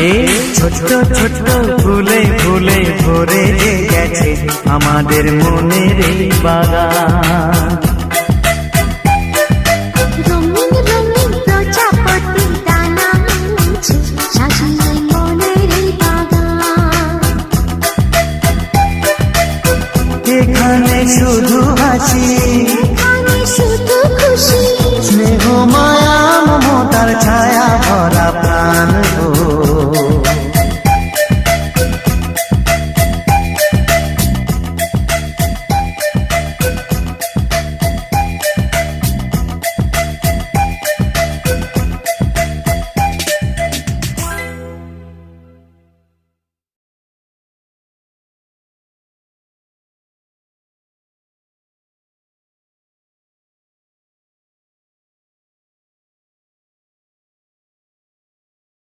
এই ছোট্ট ছোট্ট ফুলে ফুলে ভরে গেছে আমাদের মনের এই বাগান। রঙিন রঙিন প্রজাপতি ডানা মেলেছে সাজিয়ে মনের এই বাগান। এখানে শুধু হাসি, এখানে শুধু খুশি, স্নেহ মায়া মমতার ছায়া ভরা প্রাণ।